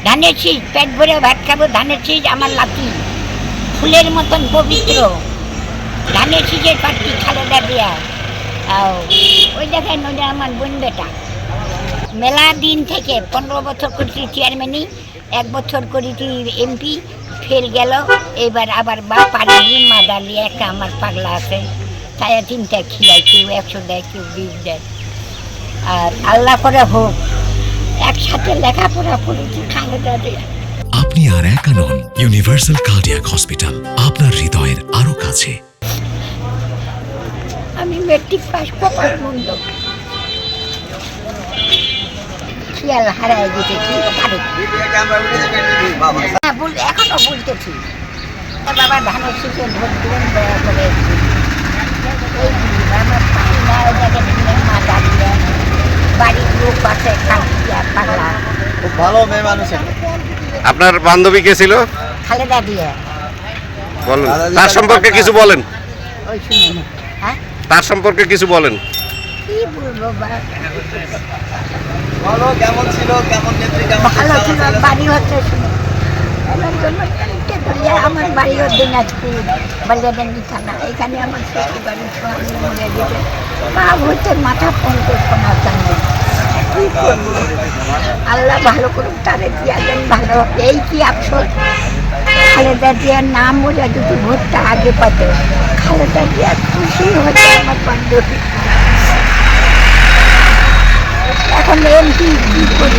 ধানের শীষ, পেট ভরে ভাত খাবো, ধানের শীষ আমার লাঠি, ফুলের মতন পবিত্র। ধানের শীষের প্রার্থী খালেদা জিয়া। ওই দেখেন ওই যে আমার বোন বেটা, মেলা দিন থেকে 15 বছর করেছি চেয়ারম্যানই, 1 বছর করেছি এমপি, ফেল গেল। এবার আবার বা পারিনি, মাদালি একটা আমার পাগলা আছে, তাই 3টা খিলাই, কেউ 100 দেয়, কেউ 20 দেয়। আর আল্লাহ করে হোক, একসাথে লেখাপড়া করেছি খালেদা জিয়া। আপনি আর একা নন, ইউনিভার্সাল কার্ডিয়াক হসপিটাল আপনার হৃদয়ের আরো কাছে। আমি মেট্রিক পাস, কপাল বন্ধ, খেয়াল হারায় দিতেছি, এখনো বলতেছি বাবা ধানের শীষে ভোট দিলেন দয়া করে। আমার পাই না, ওটাকে দিলেন মা দাঁড়িয়ে, বাড়ির লোক আছে কাকিয়া পাগলা। খুব ভালো মেয়ে মানুষ। আপনার বান্ধবী কে ছিল? খালেদা দিয়ে বলেন, তার সম্পর্কে কিছু বলেন। ওই শুনে, হ্যাঁ তার সম্পর্কে কিছু বলেন। কি বলবো, বলো কেমন ছিল, কেমন নেত্রী, কেমন ভালো ছিল। বাড়ি হচ্ছে শুনে আমার বাড়ি দিনাজপুর, বালিয়াডাঙ্গি থানা। এখানে আমার শ্বশুর বাড়ি, স্বামী মরে গেছে, বাপ হচ্ছে মাথা পর্যন্ত শোনা চায়। কি করবো, আল্লাহ ভালো করুক, তাদের দিয়া দেন ভালো। এই কি আফসোস, খালেদা জিয়ার নাম বলে যদি ভোটটা আগে পাতে, খালেদা জিয়া খুশি হচ্ছে আমার বান্ধবী। এখন এমপি কি করে